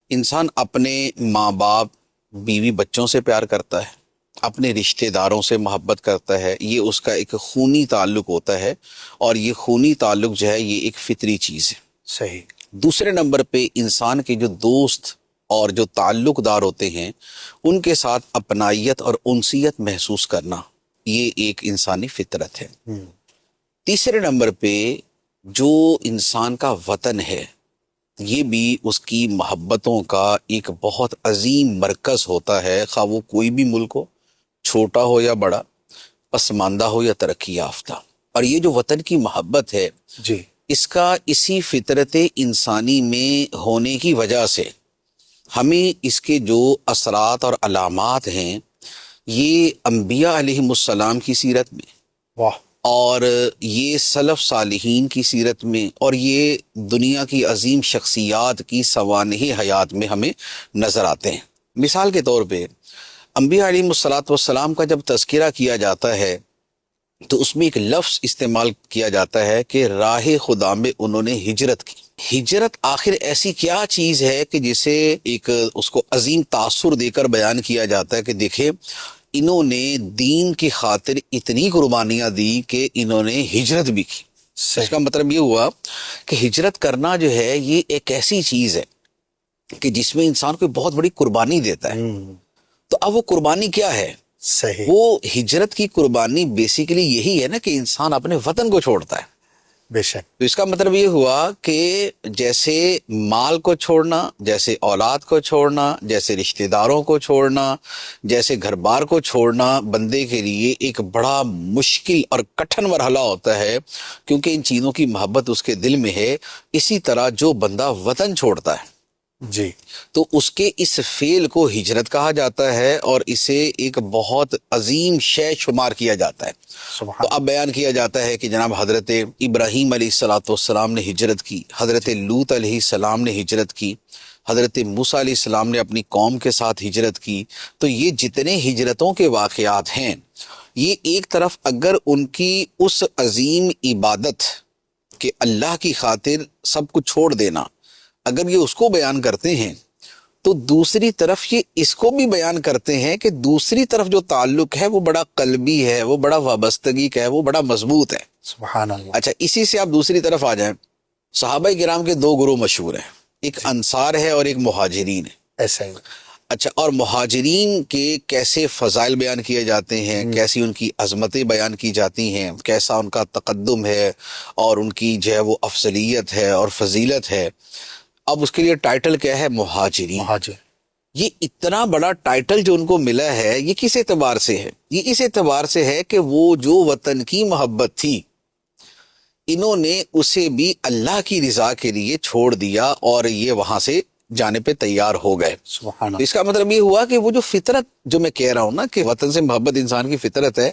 انسان اپنے ماں باپ بیوی بچوں سے پیار کرتا ہے، اپنے رشتہ داروں سے محبت کرتا ہے، یہ اس کا ایک خونی تعلق ہوتا ہے، اور یہ خونی تعلق جو ہے یہ ایک فطری چیز ہے۔ صحیح۔ دوسرے نمبر پہ انسان کے جو دوست اور جو تعلق دار ہوتے ہیں ان کے ساتھ اپنائیت اور انسیت محسوس کرنا، یہ ایک انسانی فطرت ہے۔ تیسرے نمبر پہ جو انسان کا وطن ہے یہ بھی اس کی محبتوں کا ایک بہت عظیم مرکز ہوتا ہے، خواہ وہ کوئی بھی ملک ہو، چھوٹا ہو یا بڑا، پسماندہ ہو یا ترقی یافتہ۔ اور یہ جو وطن کی محبت ہے جی، اس کا اسی فطرت انسانی میں ہونے کی وجہ سے ہمیں اس کے جو اثرات اور علامات ہیں یہ انبیاء علیہم السلام کی سیرت میں واہ، اور یہ سلف صالحین کی سیرت میں اور یہ دنیا کی عظیم شخصیات کی سوانح حیات میں ہمیں نظر آتے ہیں۔ مثال کے طور پہ انبیاء علیہم السلام کا جب تذکرہ کیا جاتا ہے تو اس میں ایک لفظ استعمال کیا جاتا ہے کہ راہ خدا میں انہوں نے ہجرت کی۔ ہجرت آخر ایسی کیا چیز ہے کہ جسے ایک اس کو عظیم تاثر دے کر بیان کیا جاتا ہے کہ دیکھیں انہوں نے دین کی خاطر اتنی قربانیاں دی کہ انہوں نے ہجرت بھی کی۔ اس کا مطلب یہ ہوا کہ ہجرت کرنا جو ہے یہ ایک ایسی چیز ہے کہ جس میں انسان کو بہت بڑی قربانی دیتا ہے۔ تو اب وہ قربانی کیا ہے؟ صحیح، وہ ہجرت کی قربانی بیسیکلی یہی ہے نا کہ انسان اپنے وطن کو چھوڑتا ہے۔ بے شک، تو اس کا مطلب یہ ہوا کہ جیسے مال کو چھوڑنا، جیسے اولاد کو چھوڑنا، جیسے رشتہ داروں کو چھوڑنا، جیسے گھر بار کو چھوڑنا بندے کے لیے ایک بڑا مشکل اور کٹھن مرحلہ ہوتا ہے کیونکہ ان چیزوں کی محبت اس کے دل میں ہے۔ اسی طرح جو بندہ وطن چھوڑتا ہے جی، تو اس کے اس فعل کو ہجرت کہا جاتا ہے اور اسے ایک بہت عظیم شے شمار کیا جاتا ہے۔ سبحان تو اب بیان کیا جاتا ہے کہ جناب حضرت ابراہیم علیہ السلام نے ہجرت کی، حضرت لوط علیہ السلام نے ہجرت کی، حضرت موسیٰ علیہ السلام نے اپنی قوم کے ساتھ ہجرت کی۔ تو یہ جتنے ہجرتوں کے واقعات ہیں یہ ایک طرف اگر ان کی اس عظیم عبادت کہ اللہ کی خاطر سب کچھ چھوڑ دینا اگر یہ اس کو بیان کرتے ہیں تو دوسری طرف یہ اس کو بھی بیان کرتے ہیں کہ دوسری طرف جو تعلق ہے وہ بڑا قلبی ہے، وہ بڑا وابستگی کا ہے، وہ بڑا مضبوط ہے۔ سبحان اللہ، اچھا، اسی سے آپ دوسری طرف آ جائیں، صحابہ کرام کے دو گروہ مشہور ہیں، ایک انصار ہے اور ایک مہاجرین ہے۔ ایسا ہی، اچھا، اور مہاجرین کے کیسے فضائل بیان کیے جاتے ہیں، کیسی ان کی عظمتیں بیان کی جاتی ہیں، کیسا ان کا تقدم ہے اور ان کی جو ہے وہ افضلیت ہے اور فضیلت ہے۔ اب اس کے لیے ٹائٹل کیا ہے؟ مہاجرین۔ مہاجر، یہ اتنا بڑا ٹائٹل جو ان کو ملا ہے یہ کس اعتبار سے ہے؟ یہ اس اعتبار سے ہے کہ وہ جو وطن کی محبت تھی انہوں نے اسے بھی اللہ کی رضا کے لیے چھوڑ دیا اور یہ وہاں سے جانے پہ تیار ہو گئے۔ سبحان تو اللہ، اس کا مطلب یہ ہوا کہ وہ جو فطرت جو میں کہہ رہا ہوں نا کہ وطن سے محبت انسان کی فطرت ہے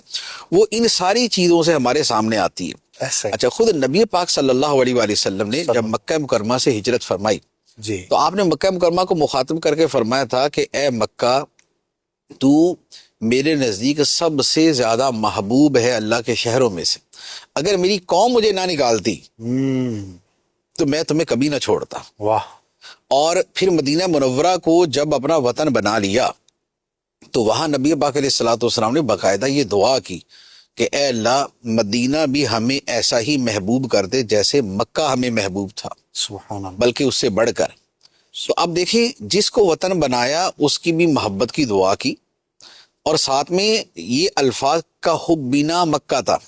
وہ ان ساری چیزوں سے ہمارے سامنے آتی ہے۔ ایسا ہی، اچھا، خود نبی پاک صلی اللہ علیہ وآلہ وسلم نے جب مکہ مکرمہ سے ہجرت فرمائی جی، تو آپ نے مکہ مکرمہ کو مخاطب کر کے فرمایا تھا کہ اے مکہ تو میرے نزدیک سب سے زیادہ محبوب ہے اللہ کے شہروں میں سے، اگر میری قوم مجھے نہ نکالتی تو میں تمہیں کبھی نہ چھوڑتا۔ واہ، اور پھر مدینہ منورہ کو جب اپنا وطن بنا لیا تو وہاں نبی پاک علیہ السلام نے باقاعدہ یہ دعا کی کہ اے اللہ مدینہ بھی ہمیں ایسا ہی محبوب کر دے جیسے مکہ ہمیں محبوب تھا، سبحان اللہ، بلکہ اس سے بڑھ کر۔ تو اب دیکھیں جس کو وطن بنایا اس کی بھی محبت کی دعا کی اور ساتھ میں یہ الفاظ کا حبنا مکہ تھا،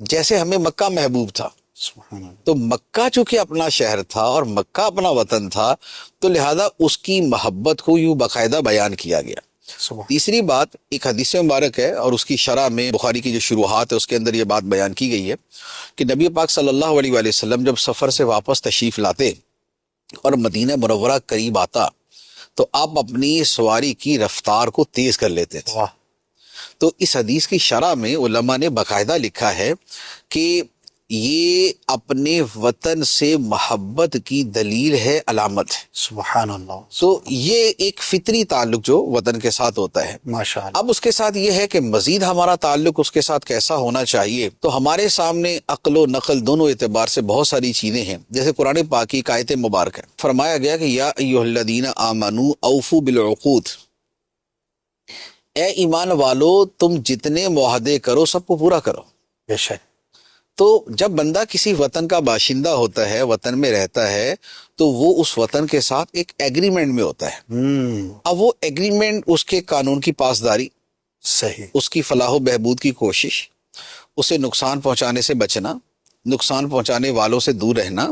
جیسے ہمیں مکہ محبوب تھا۔ سبحان اللہ، تو مکہ چونکہ اپنا شہر تھا اور مکہ اپنا وطن تھا تو لہذا اس کی محبت کو یوں باقاعدہ بیان کیا گیا۔ سبحان، تیسری بات ایک حدیث مبارک ہے اور اس کی شرح میں بخاری کی جو شروحات ہے اس کے اندر یہ بات بیان کی گئی ہے کہ نبی پاک صلی اللہ علیہ وآلہ وسلم جب سفر سے واپس تشریف لاتے اور مدینہ منورہ قریب آتا تو آپ اپنی سواری کی رفتار کو تیز کر لیتے تھے۔ واہ، تو اس حدیث کی شرح میں علماء نے باقاعدہ لکھا ہے کہ یہ اپنے وطن سے محبت کی دلیل ہے، علامت ہے۔ سبحان اللہ، تو یہ ایک فطری تعلق جو وطن کے ساتھ ہوتا ہے۔ ماشاء اللہ۔ اب اس کے ساتھ یہ ہے کہ مزید ہمارا تعلق اس کے ساتھ کیسا ہونا چاہیے، تو ہمارے سامنے عقل و نقل دونوں اعتبار سے بہت ساری چیزیں ہیں۔ جیسے قرآن پاک کی ایک آیت مبارک ہے، فرمایا گیا کہ یا ایھا الذین آمنوا اوفوا بالعقود، اے ایمان والو تم جتنے معاہدے کرو سب کو پورا کرو۔ بے شک۔ تو جب بندہ کسی وطن کا باشندہ ہوتا ہے، وطن میں رہتا ہے، تو وہ اس وطن کے ساتھ ایک ایگریمنٹ میں ہوتا ہے۔ اب وہ ایگریمنٹ اس کے قانون کی پاسداری، صحیح۔ اس کی فلاح و بہبود کی کوشش، اسے نقصان پہنچانے سے بچنا، نقصان پہنچانے والوں سے دور رہنا،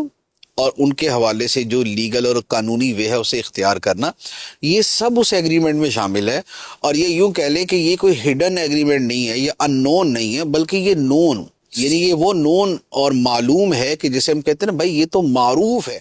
اور ان کے حوالے سے جو لیگل اور قانونی وے ہے اسے اختیار کرنا، یہ سب اس ایگریمنٹ میں شامل ہے۔ اور یہ یوں کہہ لیں کہ یہ کوئی ہڈن ایگریمنٹ نہیں ہے، یہ ان نون نہیں ہے، بلکہ یہ نون، یعنی یہ وہ نون اور معلوم ہے کہ جسے ہم کہتے ہیں نا بھائی یہ تو معروف ہے۔